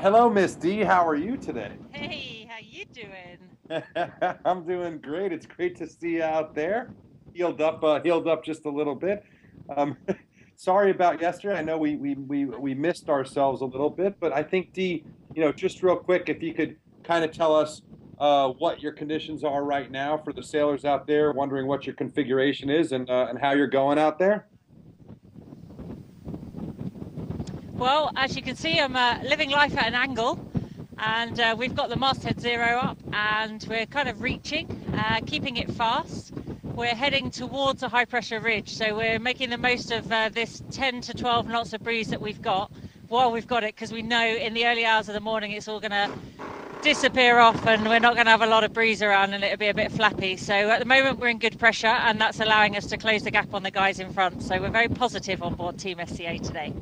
Hello, Miss D. How are you today? Hey, how you doing? I'm doing great. It's great to see you out there. Healed up just a little bit. Um, sorry about yesterday. I know we missed ourselves a little bit, but I think D, just real quick, if you could kind of tell us what your conditions are right now for the sailors out there, wondering what your configuration is and how you're going out there. Well, as you can see, I'm living life at an angle, and we've got the masthead zero up, and we're kind of reaching, keeping it fast. We're heading towards a high pressure ridge, so we're making the most of this 10 to 12 knots of breeze that we've got while we've got it, because we know in the early hours of the morning it's all going to disappear off and we're not going to have a lot of breeze around and it'll be a bit flappy. So at the moment we're in good pressure, and that's allowing us to close the gap on the guys in front. So we're very positive on board Team SCA today.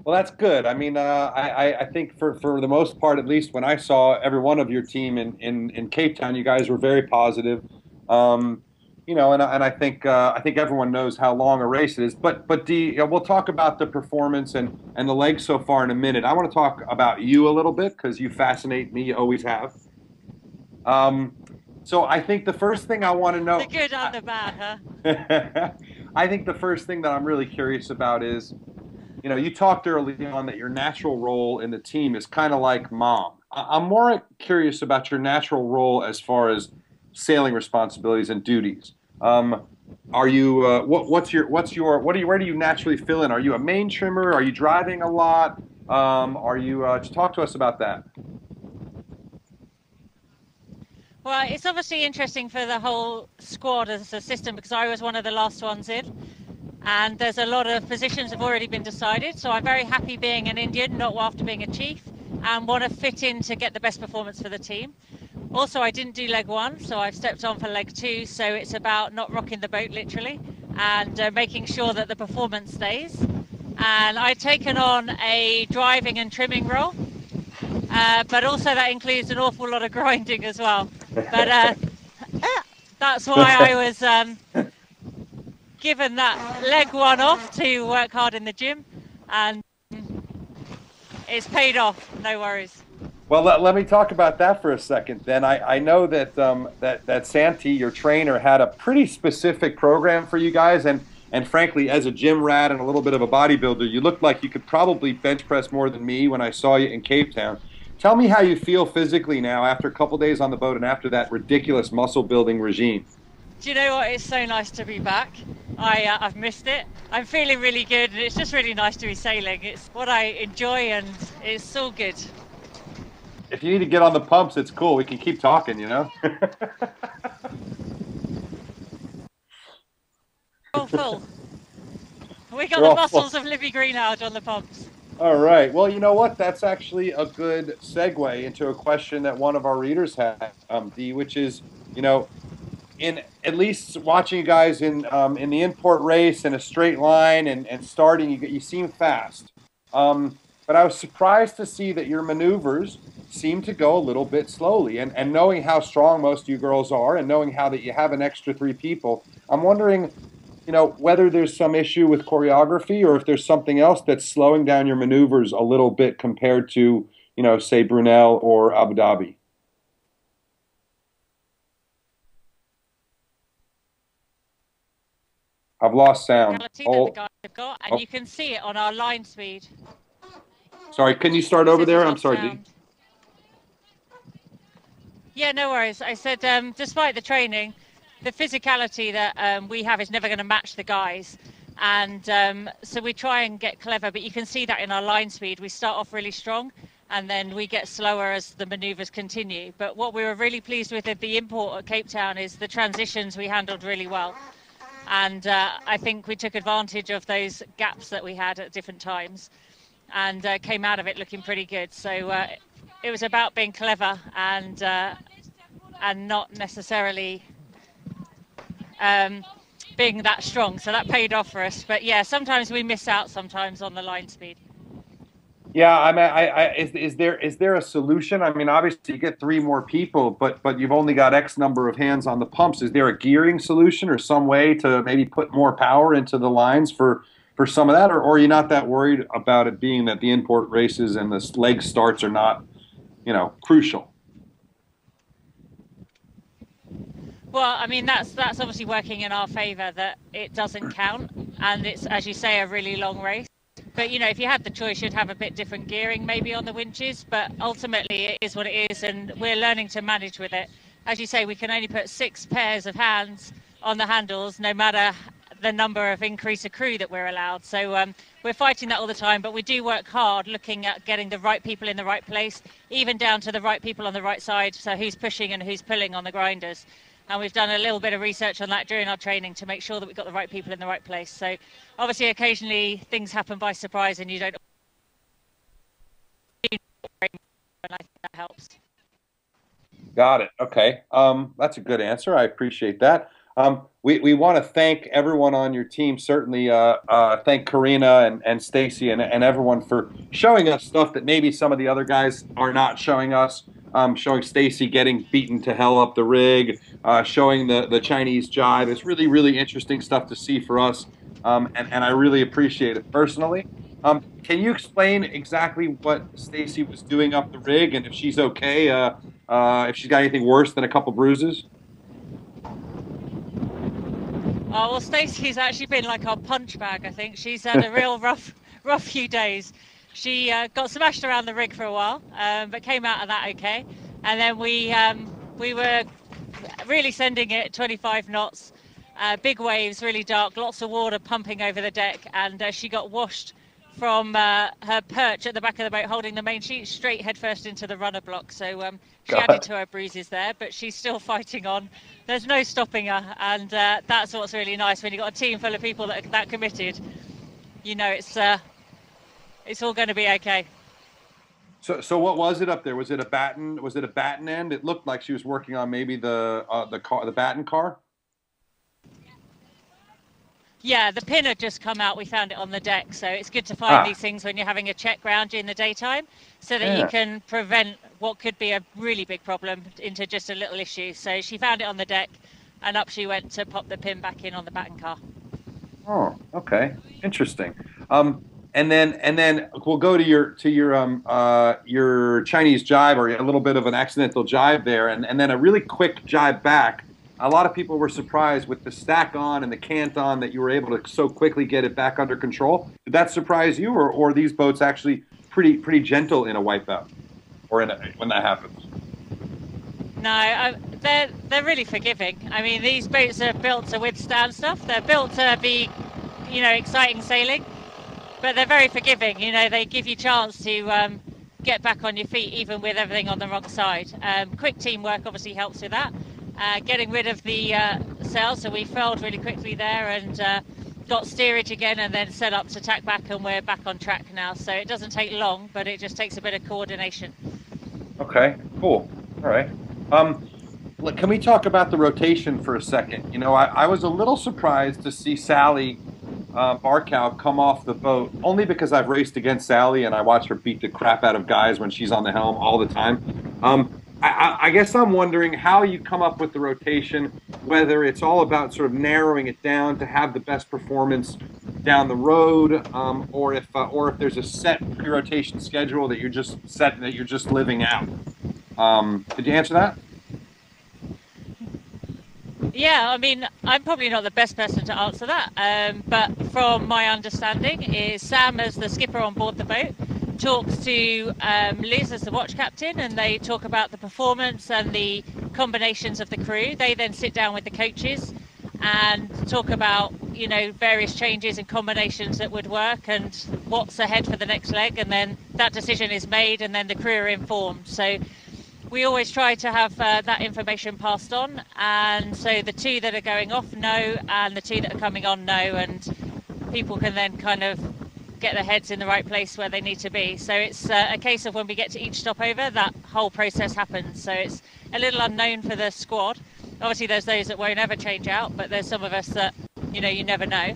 Well, that's good. I mean, I think for the most part, at least when I saw every one of your team in Cape Town, you guys were very positive. Um, and I think everyone knows how long a race it is. But Dee, we'll talk about the performance and the legs so far in a minute. I want to talk about you a little bit because you fascinate me. You always have. Um, so I think the first thing I want to The know. good and the bad, huh? I think the first thing that I'm really curious about is, you talked early on that your natural role in the team is kind of like mom. I'm more curious about your natural role as far as sailing responsibilities and duties. Um, are you where do you naturally fill in? Are you a main trimmer? Are you driving a lot? Are you just talk to us about that? Well, it's obviously interesting for the whole squad as a system, because I was one of the last ones in, and there's a lot of positions have already been decided. So I'm very happy being an Indian, not after being a chief, and want to fit in to get the best performance for the team. Also, I didn't do leg one, so I've stepped on for leg two. So it's about not rocking the boat literally, and making sure that the performance stays. And I've taken on a driving and trimming role, but also that includes an awful lot of grinding as well. But that's why I was given that leg one off to work hard in the gym, and it's paid off, no worries. Well, let me talk about that for a second. Then I know that that Santi, your trainer, had a pretty specific program for you guys, and frankly, as a gym rat and a little bit of a bodybuilder, you looked like you could probably bench press more than me when I saw you in Cape Town. Tell me how you feel physically now after a couple days on the boat and after that ridiculous muscle building regime. Do you know what? It's so nice to be back. I've missed it. I'm feeling really good, and it's just really nice to be sailing. It's what I enjoy, and it's so good. If you need to get on the pumps, it's cool. We can keep talking. All full. We got We're the all full. muscles of Libby Greenhalgh on the pumps. All right. Well, you know what? That's actually a good segue into a question that one of our readers had, Dee, which is, you know, in at least watching you guys in the import race in a straight line and starting, you seem fast. But I was surprised to see that your maneuvers seem to go a little bit slowly. And knowing how strong most of you girls are, and knowing how that you have an extra three people, I'm wondering, whether there's some issue with choreography or if there's something else that's slowing down your maneuvers a little bit compared to, say Brunel or Abu Dhabi. I've lost sound. Reality that the Oh, guys have got, and oh, you can see it on our line speed. sorry. Can you start It over says there? we've I'm lost sorry, Dee. sound. Yeah, no worries. I said, despite the training, the physicality that we have is never going to match the guys. And so we try and get clever, but you can see that in our line speed. We start off really strong, and then we get slower as the manoeuvres continue. But what we were really pleased with at the import at Cape Town is the transitions we handled really well. And I think we took advantage of those gaps that we had at different times, and came out of it looking pretty good. So it was about being clever and not necessarily being that strong. So that paid off for us. But yeah, sometimes we miss out sometimes on the line speed. Yeah, I mean, is there a solution? I mean, obviously you get three more people, but you've only got X number of hands on the pumps. Is there a gearing solution or some way to maybe put more power into the lines for for some of that, or are you not that worried about it being that the import races and the leg starts are not, crucial? Well, I mean, that's obviously working in our favour that it doesn't count, and it's, as you say, a really long race. But if you had the choice, you'd have a bit different gearing maybe on the winches. But ultimately, it is what it is, and we're learning to manage with it. As you say, we can only put 6 pairs of hands on the handles, no matter the number of increase of crew that we're allowed. So we're fighting that all the time, but we do work hard looking at getting the right people in the right place, even down to the right people on the right side, so who's pushing and who's pulling on the grinders. And we've done a little bit of research on that during our training to make sure that we've got the right people in the right place. So obviously occasionally things happen by surprise and you don't, and I think that helps. Got it. Okay. That's a good answer. I appreciate that. We want to thank everyone on your team. Certainly, thank Karina and Stacy and everyone for showing us stuff that maybe some of the other guys are not showing us. Showing Stacy getting beaten to hell up the rig, showing the Chinese jibe. It's really, really interesting stuff to see for us, and I really appreciate it personally. Can you explain exactly what Stacy was doing up the rig and if she's okay, if she's got anything worse than a couple bruises? Oh, well, Stacey's actually been like our punch bag, I think. She's had a real rough few days. She got smashed around the rig for a while, but came out of that okay. And then we were really sending it 25 knots, big waves, really dark, lots of water pumping over the deck, and she got washed from her perch at the back of the boat holding the main sheet straight headfirst into the rudder block. So she added to her bruises there, but she's still fighting on. There's no stopping her, and that's what's really nice when you've got a team full of people that are that committed. It's all going to be okay. So what was it up there? Was it a batten? Was it a batten end? It looked like she was working on maybe the batten car. Yeah, the pin had just come out. We found it on the deck, so it's good to find these things when you're having a check round in the daytime, so that you can prevent what could be a really big problem into just a little issue. So she found it on the deck, and up she went to pop the pin back in on the batten car. Oh, okay, interesting. And then we'll go to your Chinese jibe, or a little bit of an accidental jibe there, and then a really quick jibe back. A lot of people were surprised with the stack on and the cant on that you were able to so quickly get it back under control. Did that surprise you, or are these boats actually pretty gentle in a wipeout, or when that happens? No, they're really forgiving. I mean, these boats are built to withstand stuff. They're built to be, exciting sailing. But they're very forgiving. They give you a chance to get back on your feet, even with everything on the wrong side. Quick teamwork obviously helps with that. Getting rid of the sail, so we furled really quickly there and got steerage again, and then set up to tack back, and we're back on track now. So it doesn't take long, but it just takes a bit of coordination. Okay, cool. All right. Look, can we talk about the rotation for a second? I was a little surprised to see Sally Barkow come off the boat, only because I've raced against Sally and I watch her beat the crap out of guys when she's on the helm all the time. I guess I'm wondering how you come up with the rotation, whether it's all about sort of narrowing it down to have the best performance down the road, or if there's a set pre-rotation schedule that you're just living out. Could you answer that? Yeah, I mean, I'm probably not the best person to answer that, but from my understanding is Sam, as the skipper on board the boat, talks to Liz as the watch captain, and they talk about the performance and the combinations of the crew. They then sit down with the coaches and talk about, various changes and combinations that would work and what's ahead for the next leg, and then that decision is made, and then the crew are informed. So we always try to have that information passed on, and so the two that are going off know, and the two that are coming on know, and people can then kind of get their heads in the right place where they need to be. So it's a case of when we get to each stopover, that whole process happens. So it's a little unknown for the squad. Obviously there's those that won't ever change out, but there's some of us that, you never know.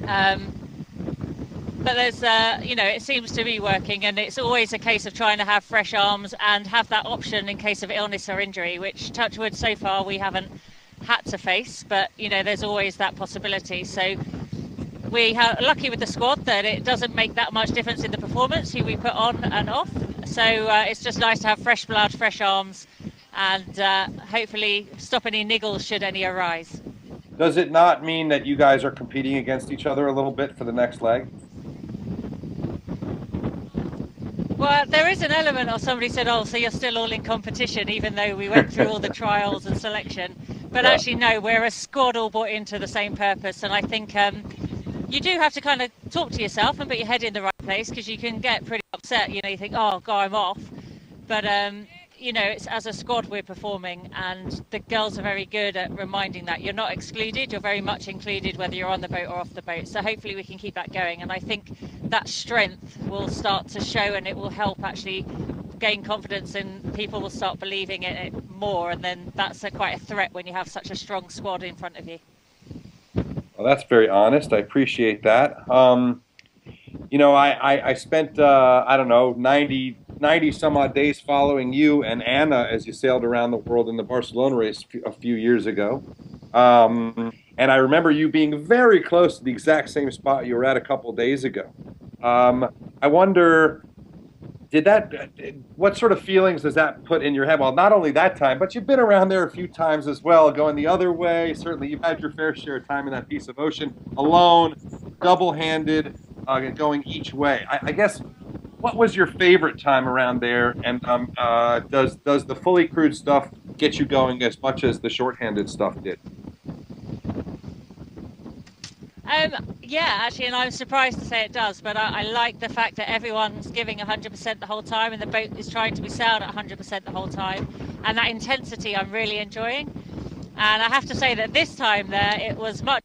But there's, it seems to be working, and it's always a case of trying to have fresh arms and have that option in case of illness or injury, which, touch wood, so far we haven't had to face, but, there's always that possibility. So we are lucky with the squad that it doesn't make that much difference in the performance who we put on and off. So it's just nice to have fresh blood, fresh arms, and hopefully stop any niggles should any arise. Does it not mean that you guys are competing against each other a little bit for the next leg? Well, there is an element of somebody said, oh, so you're still all in competition, even though we went through all the trials and selection. But yeah. Actually, no, we're a squad all bought into the same purpose. And I think you do have to kind of talk to yourself and put your head in the right place, because you can get pretty upset. You know, you think, oh, God, I'm off. But, you know, it's as a squad we're performing, and the girls are very good at reminding that you're not excluded, you're very much included whether you're on the boat or off the boat. So hopefully we can keep that going, and I think that strength will start to show, and it will help actually gain confidence, and people will start believing in it more, and then that's quite a threat when you have such a strong squad in front of you. Well, that's very honest. I appreciate that. You know, I spent, I don't know, 90 some odd days following you and Anna as you sailed around the world in the Barcelona race a few years ago. And I remember you being very close to the exact same spot you were at a couple of days ago. I wonder, what sort of feelings does that put in your head? Well, not only that time, but you've been around there a few times as well, going the other way. Certainly you've had your fair share of time in that piece of ocean, alone, double-handed, going each way. I guess, what was your favorite time around there? And does the fully crewed stuff get you going as much as the short-handed stuff did? Yeah, actually, and I'm surprised to say it does, but I like the fact that everyone's giving 100% the whole time, and the boat is trying to be sailed at 100% the whole time, and that intensity I'm really enjoying. And I have to say that this time there, it was much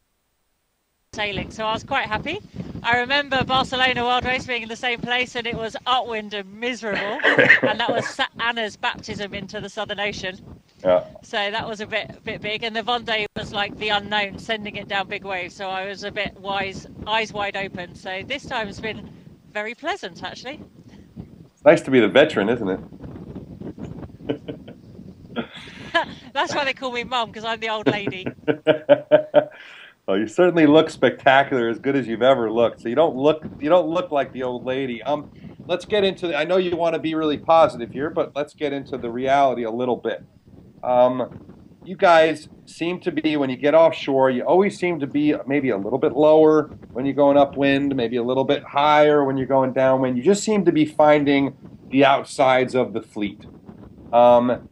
sailing, so I was quite happy. I remember Barcelona World Race being in the same place, and it was upwind and miserable, and that was Anna's baptism into the Southern Ocean. Yeah. So that was a bit big, and the Vendée was like the unknown, sending it down big waves. So I was a bit wise, eyes wide open. So this time has been very pleasant, actually. It's nice to be the veteran, isn't it? That's why they call me Mum, because I'm the old lady. Well, you certainly look spectacular, as good as you've ever looked. So you don't look like the old lady. Let's get into. I know you want to be really positive here, but let's get into the reality a little bit. You guys seem to be, when you get offshore, you always seem to be maybe a little bit lower when you're going upwind, maybe a little bit higher when you're going downwind. You just seem to be finding the outsides of the fleet. And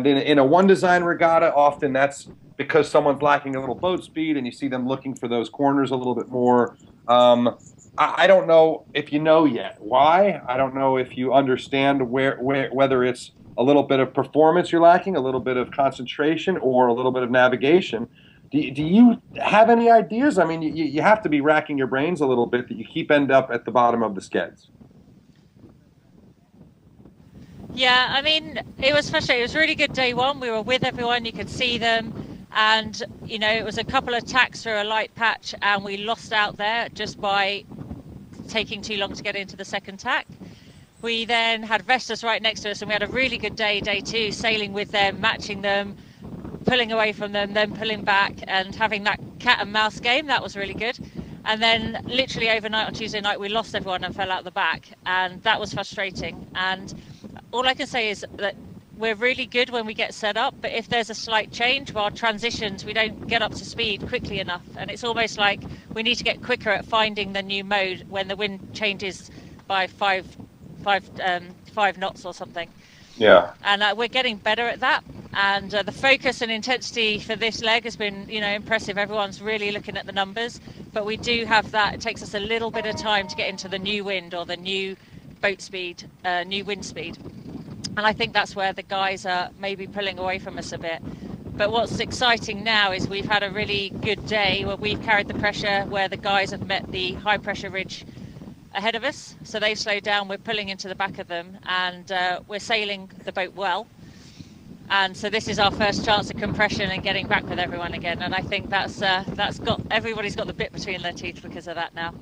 in a one design regatta, often that's because someone's lacking a little boat speed, and you see them looking for those corners a little bit more. I don't know if you know yet why. I don't know if you understand whether it's a little bit of performance you're lacking, a little bit of concentration, or a little bit of navigation. Do you have any ideas? I mean, you have to be racking your brains a little bit that you end up at the bottom of the skids. Yeah, I mean, it was frustrating. It was really good day one. We were with everyone. You could see them. And, you know, it was a couple of tacks through a light patch, and we lost out there just by taking too long to get into the second tack. We then had Vestas right next to us, and we had a really good day, day two, sailing with them, matching them, pulling away from them, then pulling back, and having that cat and mouse game. That was really good. And then literally overnight on Tuesday night, we lost everyone and fell out the back, and that was frustrating. And all I can say is that we're really good when we get set up, but if there's a slight change, well, transitions, we don't get up to speed quickly enough. And it's almost like we need to get quicker at finding the new mode when the wind changes by five knots or something. Yeah. And we're getting better at that. And the focus and intensity for this leg has been, you know, impressive. Everyone's really looking at the numbers, but we do have that. It takes us a little bit of time to get into the new wind or the new boat speed, new wind speed. And I think that's where the guys are maybe pulling away from us a bit. But what's exciting now is we've had a really good day where we've carried the pressure, where the guys have met the high pressure ridge ahead of us. So they've slowed down, we're pulling into the back of them, and we're sailing the boat well. And so this is our first chance of compression and getting back with everyone again. And I think everybody's got the bit between their teeth because of that now.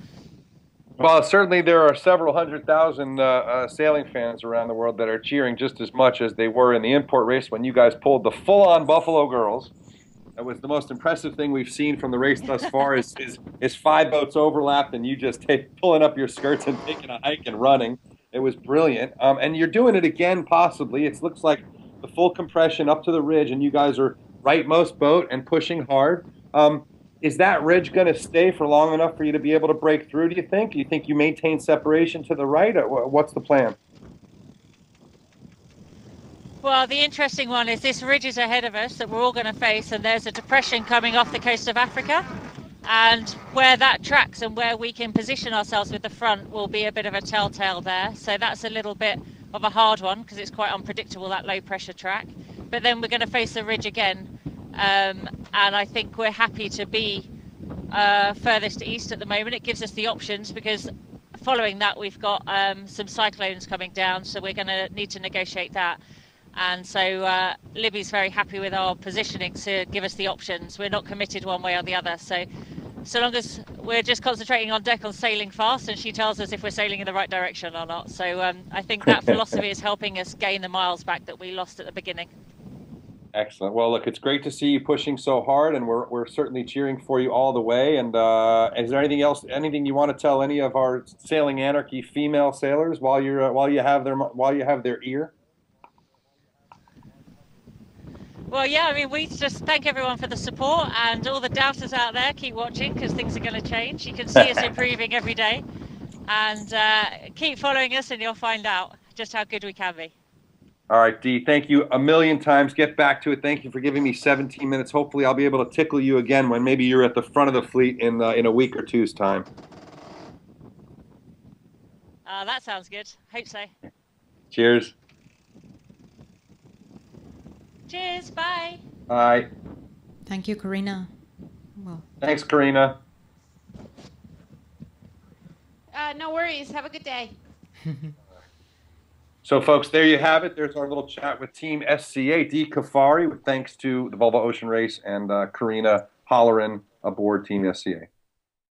Well, certainly there are several 100,000 sailing fans around the world that are cheering just as much as they were in the import race when you guys pulled the full-on Buffalo Girls That was the most impressive thing we've seen from the race thus far. Is five boats overlapped and you just pulling up your skirts and taking a hike and running. It was brilliant. And you're doing it again, possibly. It looks like the full compression up to the ridge, and you guys are rightmost boat and pushing hard. Is that ridge going to stay for long enough for you to be able to break through, do you think? Do you think you maintain separation to the right? Or what's the plan? Well, the interesting one is this ridge is ahead of us that we're all going to face, and there's a depression coming off the coast of Africa. And where that tracks and where we can position ourselves with the front will be a bit of a telltale there. So that's a little bit of a hard one because it's quite unpredictable, that low pressure track. But then we're going to face the ridge again. And I think we're happy to be furthest east at the moment. It gives us the options because following that we've got some cyclones coming down, so we're going to need to negotiate that. And so Libby's very happy with our positioning to give us the options. We're not committed one way or the other. So long as we're just concentrating on deck on sailing fast, and she tells us if we're sailing in the right direction or not. So I think that philosophy is helping us gain the miles back that we lost at the beginning. Excellent. Well, look, it's great to see you pushing so hard, and we're certainly cheering for you all the way. And is there anything else, anything you want to tell any of our Sailing Anarchy female sailors while you have their ear? Well, yeah, I mean, we just thank everyone for the support, and all the doubters out there, keep watching because things are going to change. You can see us improving every day, and keep following us and you'll find out just how good we can be. All right, Dee, thank you a million times. Get back to it. Thank you for giving me 17 minutes. Hopefully I'll be able to tickle you again when maybe you're at the front of the fleet in a week or two's time. That sounds good. Hope so. Cheers. Cheers. Bye. Bye. Thank you, Karina. Well, thanks, Karina. No worries. Have a good day. So, folks, there you have it. There's our little chat with Team SCA, Dee Caffari, with thanks to the Volvo Ocean Race and Karina Holleran aboard Team SCA.